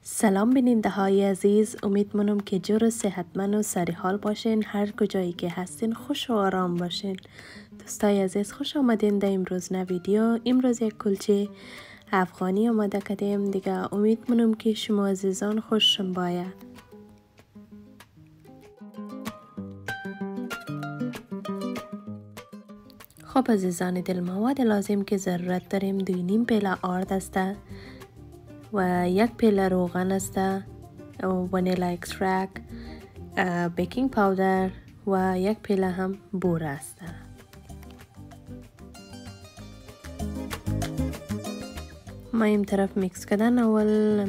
سلام بیننده های عزیز، امید که جور و صحتمند و سری حال باشین. هر کجایی که هستین خوش و آرام باشین. دوستای عزیز خوش آمدین در امروز نه ویدیو. امروز یک کلچه افغانی آماده کردیم دیگه. امید که شما عزیزان خوششون باید. خب عزیزان دل، مواد لازم که ضرورت داریم 2.5 پیله آرد است و 1 پیله روغن است، ونیلا اکسترکت، بیکینگ پاودر و 1 پیله هم بوره است. ما این طرف میکس کردن اول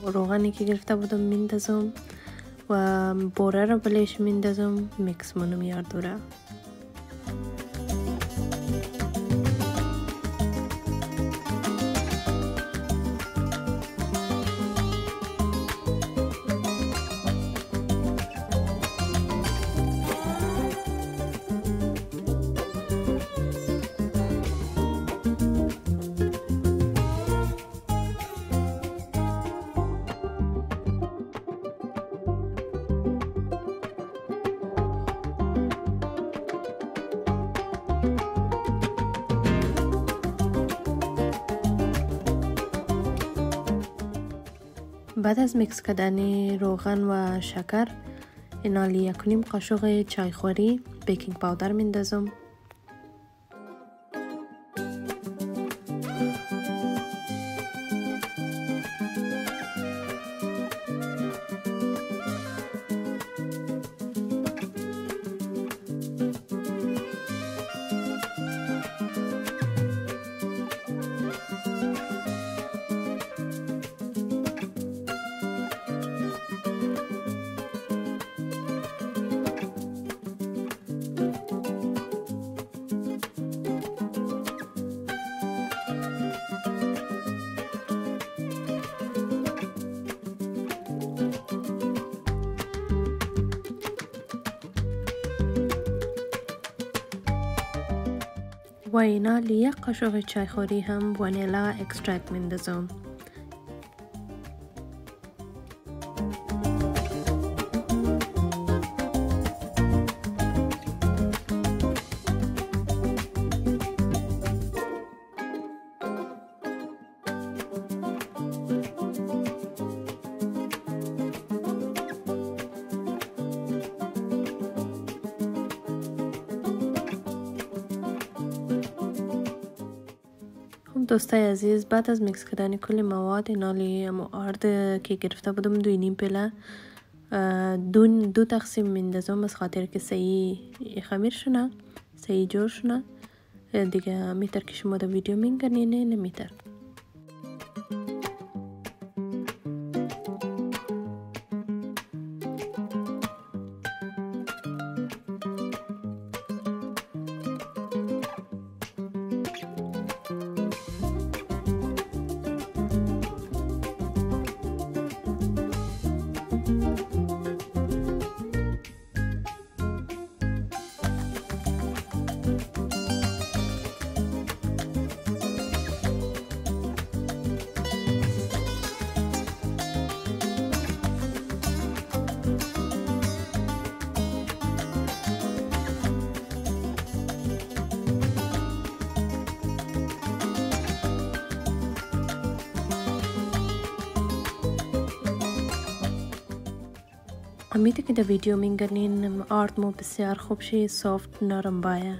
روغنی که گرفته بودم میندازم و بوره رو بلیش میندازم، میکس منو میار دوره. بعد از میکس کردن روغن و شکر، اینالی 1.5 قاشق چایخوری بیکینگ پاودر میندازم. و اینا 1 قاشق چایخوری هم ونیلا اکسترکت میندازم. دوستای عزیز، بعد از میکس کردن کل مواد، اینالی آرد که گرفته بودم 2.5 پیله دو تقسیم میندازم، از خاطر که صحیح خمیر شونه، صحیح جور شونه دیگه. میتر که شما در ویدیو میگنین نمیتر. امیده که در ویدیو میگنین آرد مو بسیار خوب شی، سافت نرم باید.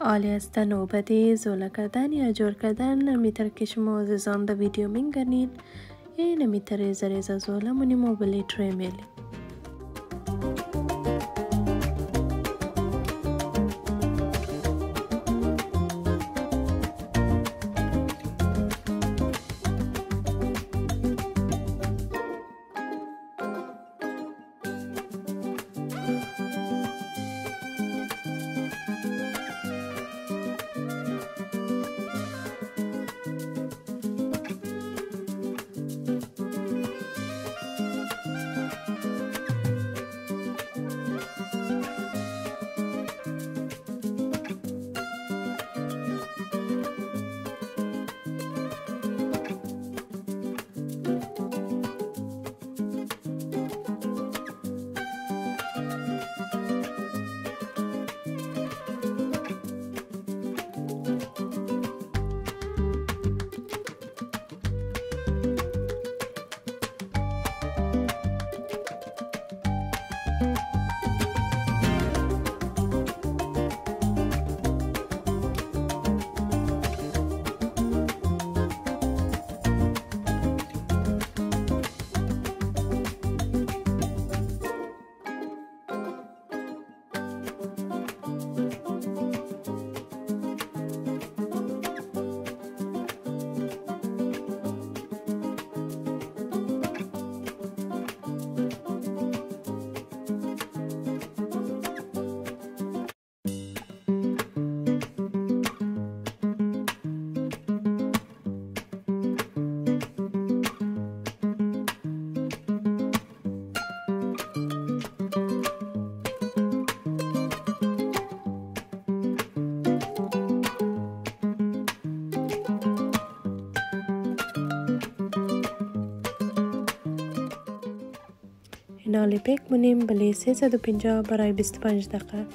عالی است. نوبتی زوله کردن یا جور کردن نمیتر که شما عزیزان در ویدیو میگنین، یه نمیتر ریزه زوله منی موبلی تری میلی. نالی بیک مونیم بلی 350 برای 25 دقیقه.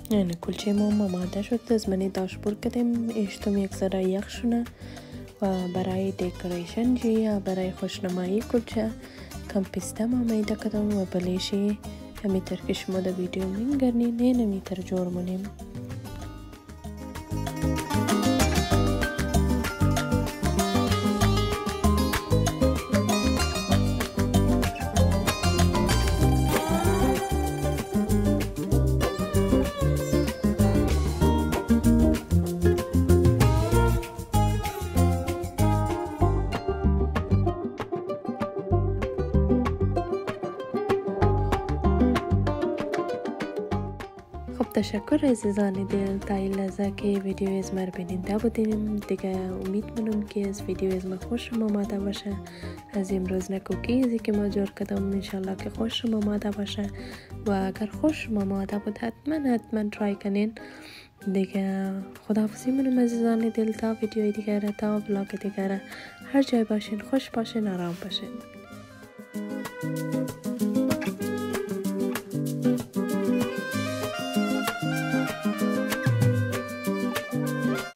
یعنی کلچه ما آماده شد. از منی داشبور کردیم اشتم یک ذره یخ شونه و برای دکوریشن جی یا برای خوشنمایی کلچه کم پیسته ما میده کردم و بلیشی همیتر که شما در ویدیو میگرنین این همیتر جور مونیم. تشکر عزیزان دل تا این لحظه که ویدیو از ما بیننده بودیم. دیگه امید منم که از ویدیو از ما خوشم آمده باشه. از امروز کوکیزی که ما جور کردم انشالله که خوشم آمده باشه و اگر خوشم آمده بود حتما ترای کنین. دیگه خداحافظی منم عزیزان دل تا ویدیو دیگه تا بلاگ دیگه هر جای باشین خوش باشین آرام باشین.